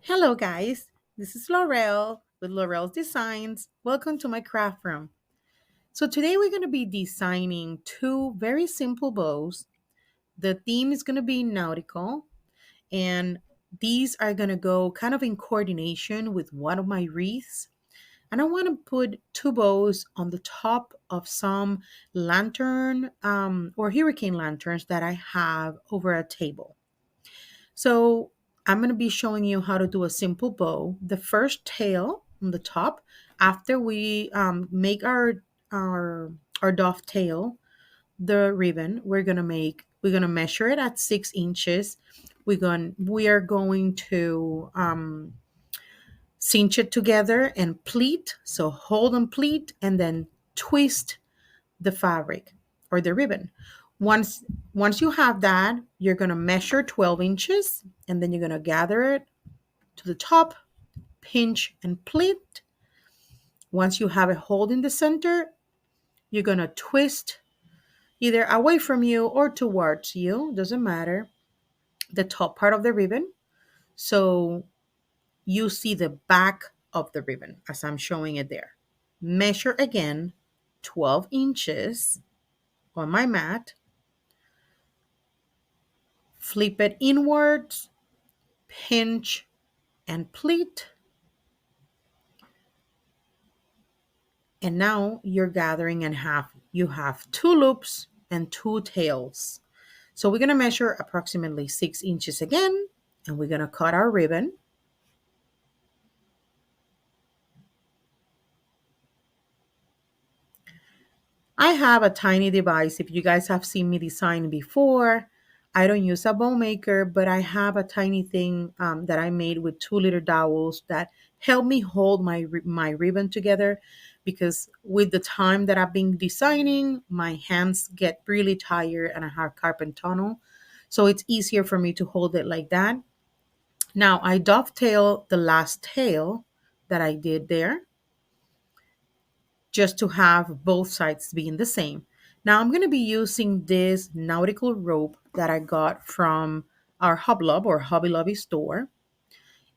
Hello, guys. This is Laurel with Laurel's Designs. Welcome to my craft room. So, today we're going to be designing two very simple bows. The theme is going to be nautical, and these are going to go kind of in coordination with one of my wreaths. And I want to put two bows on the top of some lantern or hurricane lanterns that I have over a table. So I'm going to be showing you how to do a simple bow. The first tail on the top, after we make our our dovetail, the ribbon, we're gonna measure it at 6 inches. We are going to cinch it together and pleat. So hold and pleat, and then twist the fabric or the ribbon. Once once you have that, you're going to measure 12 inches, and then you're going to gather it to the top, pinch and pleat. Once you have it hold in the center, you're going to twist either away from you or towards you, doesn't matter, the top part of the ribbon. So you see the back of the ribbon as I'm showing it there. Measure again 12 inches on my mat, flip it inwards, pinch and pleat. And now you're gathering in half. You have two loops and two tails. So we're going to measure approximately 6 inches again, and we're going to cut our ribbon. I have a tiny device. If you guys have seen me design before, I don't use a bow maker, but I have a tiny thing that I made with 2 liter dowels that help me hold my ribbon together, because with the time that I've been designing, my hands get really tired and I have carpal tunnel. So it's easier for me to hold it like that. Now I dovetail the last tail that I did there, just to have both sides being the same. Now I'm going to be using this nautical rope that I got from our Hublub or Hobby Lobby store.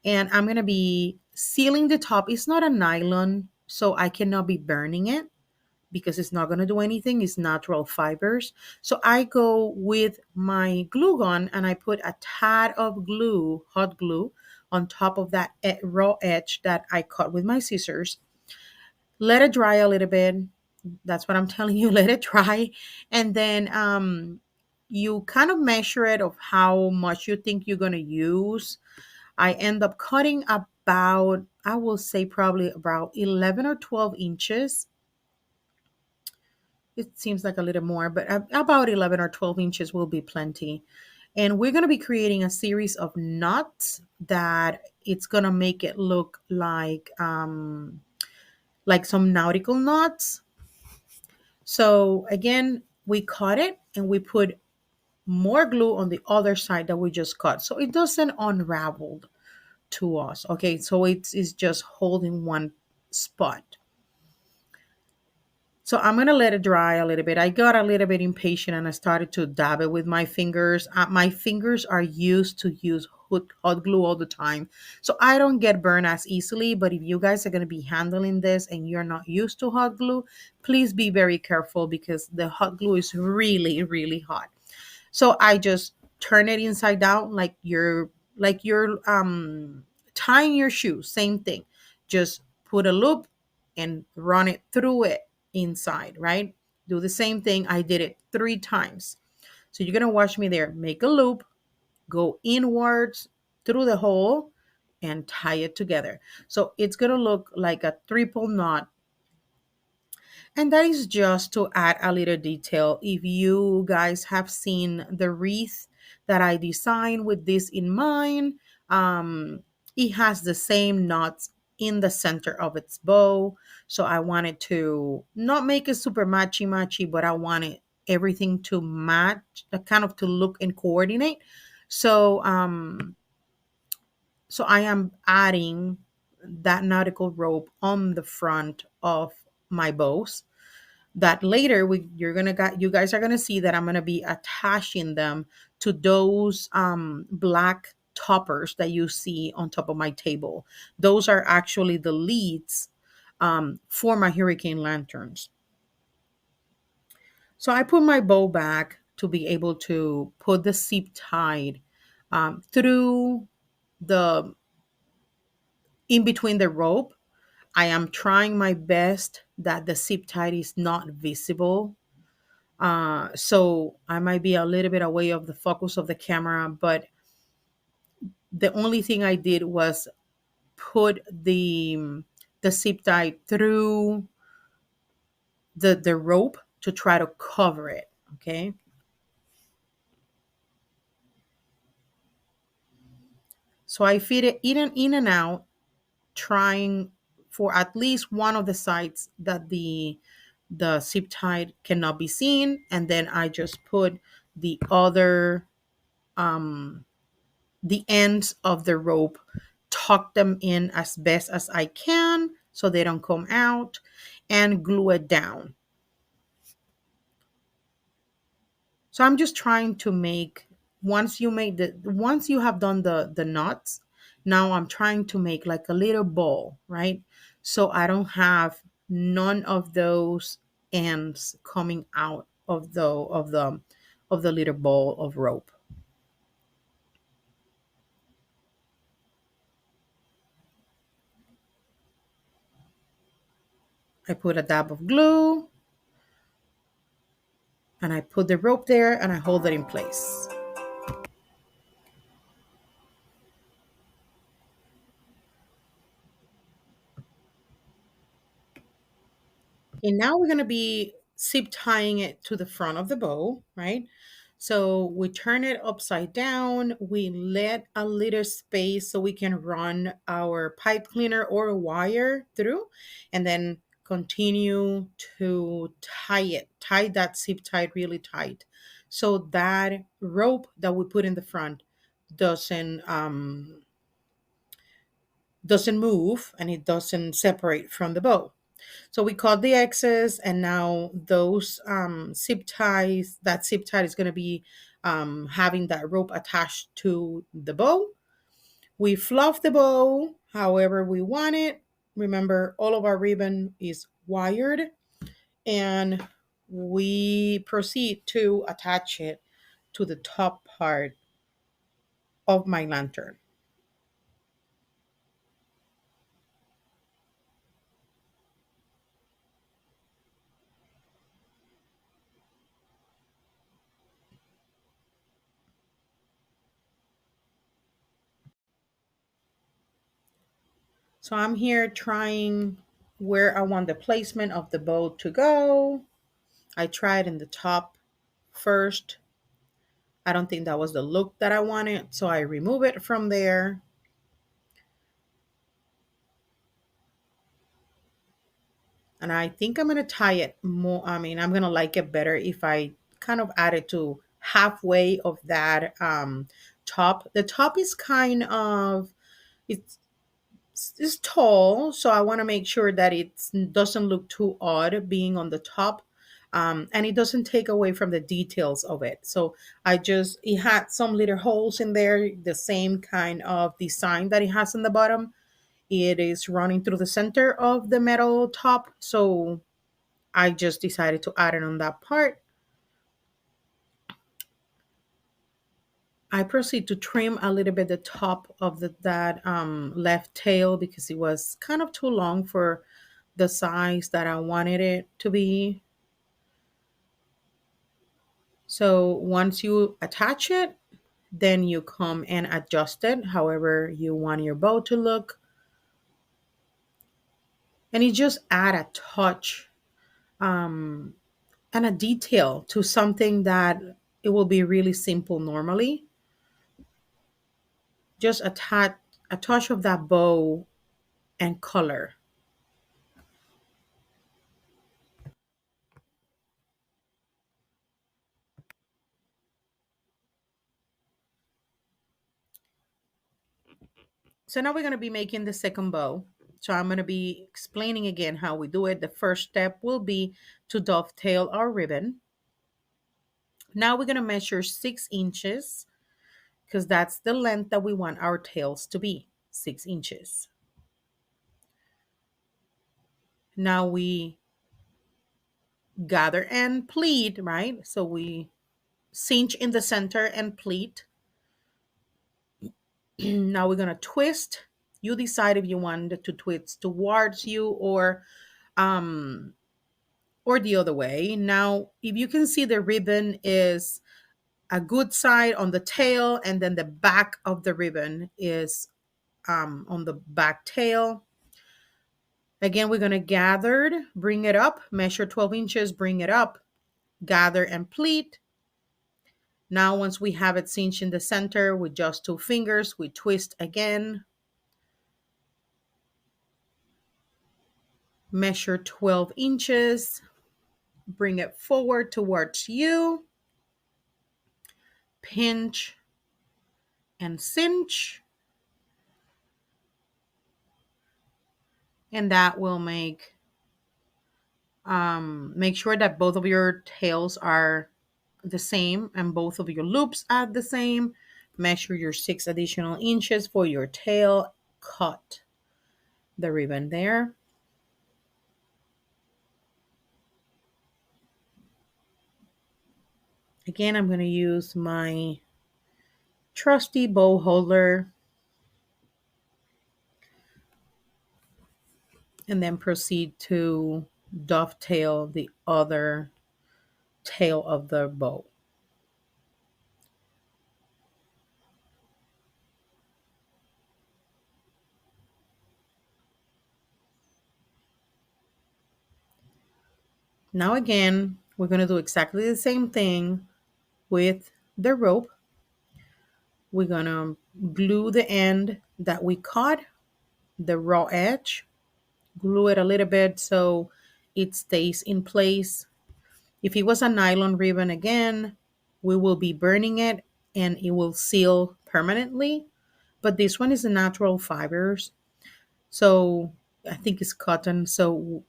And I'm going to be sealing the top. It's not a nylon, so I cannot be burning it because it's not going to do anything. It's natural fibers. So I go with my glue gun and I put a tad of glue, hot glue, on top of that raw edge that I cut with my scissors. Let it dry a little bit. That's what I'm telling you. Let it dry, and then you kind of measure it of how much you think you're going to use. I end up cutting about, I will say, probably about 11 or 12 inches. It seems like a little more, but about 11 or 12 inches will be plenty. And we're going to be creating a series of knots that it's going to make it look like some nautical knots. So again, we cut it and we put more glue on the other side that we just cut. So it doesn't unravel to us. Okay, so it's just holding one spot. So I'm gonna let it dry a little bit. I got a little bit impatient and I started to dab it with my fingers. My fingers are used to use hot glue all the time, so I don't get burned as easily. But if you guys are gonna be handling this and you're not used to hot glue, please be very careful because the hot glue is really, really hot. So I just turn it inside down like you're tying your shoe. Same thing. Just put a loop and run it through it inside, right? Do the same thing. I did it 3 times. So you're gonna watch me there. Make a loop, go inwards through the hole, and tie it together. So it's gonna look like a triple knot. And that is just to add a little detail. If you guys have seen the wreath that I designed with this in mind, it has the same knots in the center of its bow. So I wanted to not make it super matchy matchy, but I wanted everything to match, kind of to look and coordinate. So so I am adding that nautical rope on the front of my bows that later you guys are gonna see that I'm gonna be attaching them to those black toppers that you see on top of my table. Those are actually the leads for my hurricane lanterns. So I put my bow back to be able to put the zip tie through the in between the rope. I am trying my best that the zip tie is not visible. So I might be a little bit away of the focus of the camera, but the only thing I did was put the zip tie through the rope to try to cover it. Okay. So I fit it in and out, trying for at least one of the sides that the zip tie cannot be seen, and then I just put the other um the ends of the rope, tuck them in as best as I can so they don't come out, and glue it down. So I'm just trying to make, once you have done the knots, now I'm trying to make like a little ball, right? So I don't have none of those ends coming out of the little ball of rope. I put a dab of glue and I put the rope there and I hold it in place. And now we're going to be zip tying it to the front of the bow, right? So we turn it upside down. We let a little space so we can run our pipe cleaner or wire through, and then continue to tie that zip tie really tight. So that rope that we put in the front doesn't um, doesn't move and it doesn't separate from the bow. So we cut the excess, and now those zip ties, that zip tie is going to be having that rope attached to the bow. We fluff the bow however we want it. Remember, all of our ribbon is wired, and we proceed to attach it to the top part of my lantern. So I'm here trying where I want the placement of the bow to go. I tried in the top first. I don't think that was the look that I wanted, so I remove it from there. And I think I'm gonna tie it more. I mean, I'm gonna like it better if I kind of add it to halfway of that top. The top is kind of, it's it's tall, so I want to make sure that it doesn't look too odd being on the top, and it doesn't take away from the details of it. So it had some little holes in there, the same kind of design that it has in the bottom. It is running through the center of the metal top, so I just decided to add it on that part. I proceed to trim a little bit the top of that left tail because it was kind of too long for the size that I wanted it to be. So once you attach it, then you come and adjust it however you want your bow to look. And you just add a touch um, and a detail to something that it will be really simple normally. Just attach a touch of that bow and color. So now we're going to be making the second bow. So I'm going to be explaining again how we do it. The first step will be to dovetail our ribbon. Now we're going to measure 6 inches because that's the length that we want our tails to be, 6 inches. Now we gather and pleat, right? So we cinch in the center and pleat. Now we're gonna twist. You decide if you want it to twist towards you um or the other way. Now, if you can see, the ribbon is a good side on the tail, and then the back of the ribbon is on the back tail. Again, we're gonna gather, bring it up, measure 12 inches, bring it up, gather and pleat. Now, once we have it cinched in the center with just 2 fingers, we twist again, measure 12 inches, bring it forward towards you, pinch and cinch, and that will make sure that both of your tails are the same and both of your loops are the same. Measure your 6 additional inches for your tail, cut the ribbon there. Again, I'm going to use my trusty bow holder and then proceed to dovetail the other tail of the bow. Now again, we're going to do exactly the same thing with the rope. We're going to glue the end that we cut, the raw edge, glue it a little bit so it stays in place. If it was a nylon ribbon, again, we will be burning it and it will seal permanently. But this one is a natural fibers. So I think it's cotton. So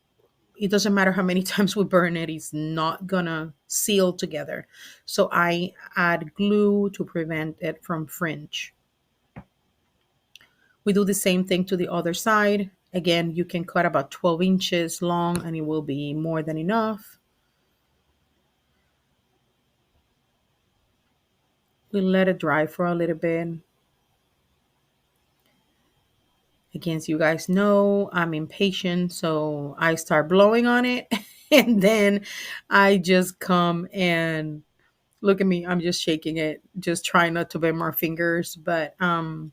it doesn't matter how many times we burn it, it's not gonna seal together. So I add glue to prevent it from fringe. We do the same thing to the other side. Again, you can cut about 12 inches long and it will be more than enough. We let it dry for a little bit. Again, as you guys know, I'm impatient, so I start blowing on it and then I just come and look at me. I'm just shaking it, just trying not to bend my fingers, but I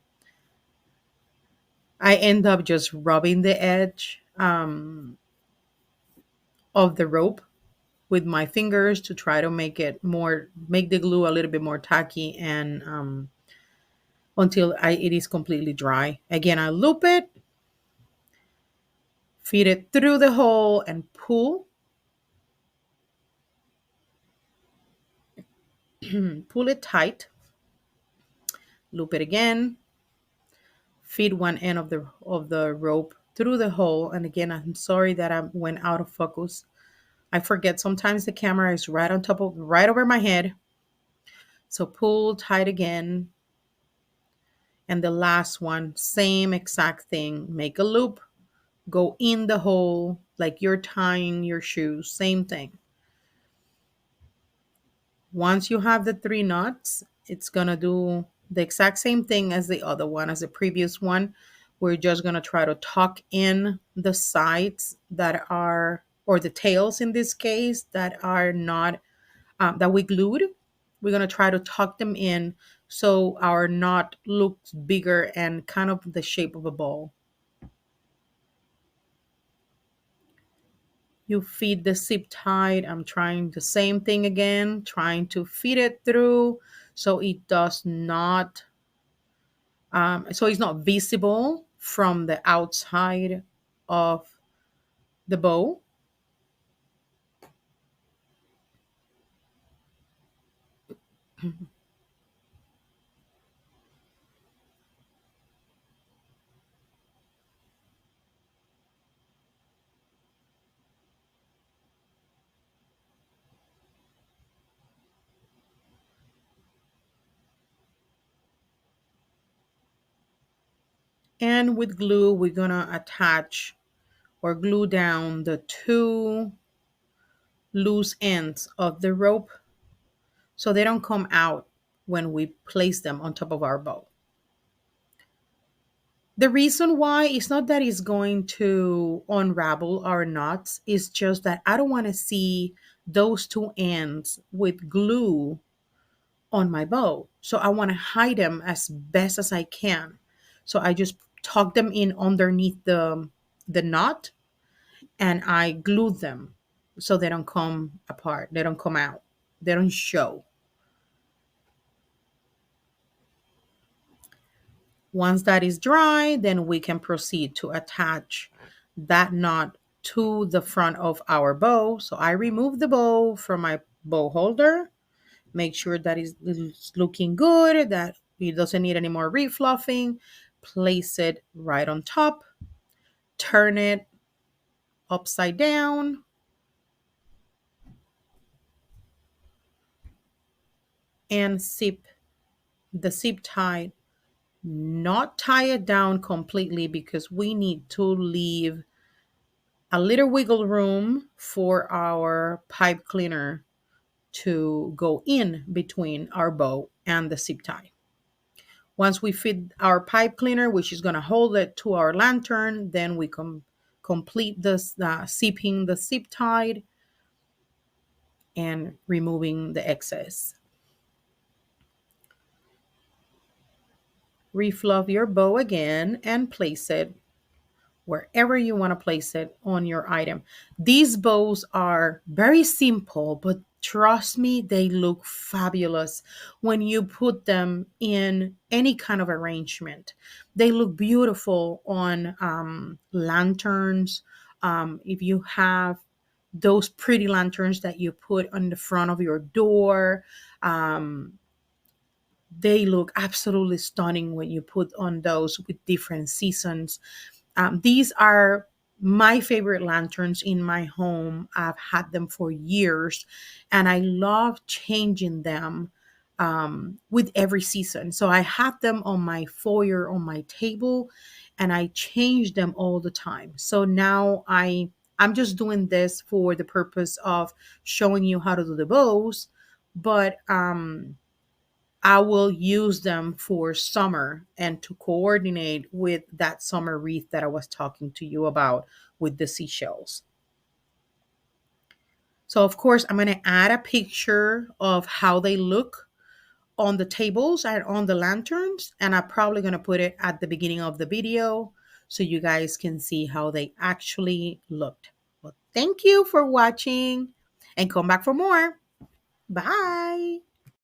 end up just rubbing the edge of the rope with my fingers to try to make the glue a little bit more tacky and until it is completely dry. Again, I loop it, feed it through the hole, and pull. Pull it tight. Loop it again. Feed one end of the rope through the hole. And again, I'm sorry that I went out of focus. I forget sometimes the camera is right over my head. So pull tight again. And the last one, same exact thing. Make a loop. Go in the hole like you're tying your shoes. Same thing. Once you have the 3 knots, it's going to do the exact same thing as the other one, as the previous one. We're just going to try to tuck in the sides that are, or the tails in this case, that are not, that we glued. We're going to try to tuck them in so our knot looks bigger and kind of the shape of a ball. You feed the zip tied. I'm trying the same thing again, trying to feed it through so it does not, so it's not visible from the outside of the bow. And with glue, we're gonna attach or glue down the two loose ends of the rope so they don't come out when we place them on top of our bow. The reason why it's not that it's going to unravel our knots, it's just that I don't want to see those two ends with glue on my bow. So I want to hide them as best as I can. So I just tuck them in underneath the knot and I glue them so they don't come apart. They don't come out. They don't show. Once that is dry, then we can proceed to attach that knot to the front of our bow. So I remove the bow from my bow holder, make sure that it's looking good, that it doesn't need any more refluffing, place it right on top, turn it upside down, and zip the zip tie. Not tie it down completely because we need to leave a little wiggle room for our pipe cleaner to go in between our bow and the zip tie. Once we fit our pipe cleaner, which is going to hold it to our lantern, then we complete this zipping the zip tie and removing the excess. Refluff your bow again and place it wherever you want to place it on your item. These bows are very simple, but trust me, they look fabulous when you put them in any kind of arrangement. They look beautiful on lanterns. If you have those pretty lanterns that you put on the front of your door, um, they look absolutely stunning when you put on those with different seasons. These are my favorite lanterns in my home. I've had them for years and I love changing them with every season. So I have them on my foyer on my table and I change them all the time. So now I'm just doing this for the purpose of showing you how to do the bows, but I will use them for summer and to coordinate with that summer wreath that I was talking to you about with the seashells. So, of course, I'm going to add a picture of how they look on the tables and on the lanterns. And I'm probably going to put it at the beginning of the video so you guys can see how they actually looked. Well, thank you for watching and come back for more. Bye.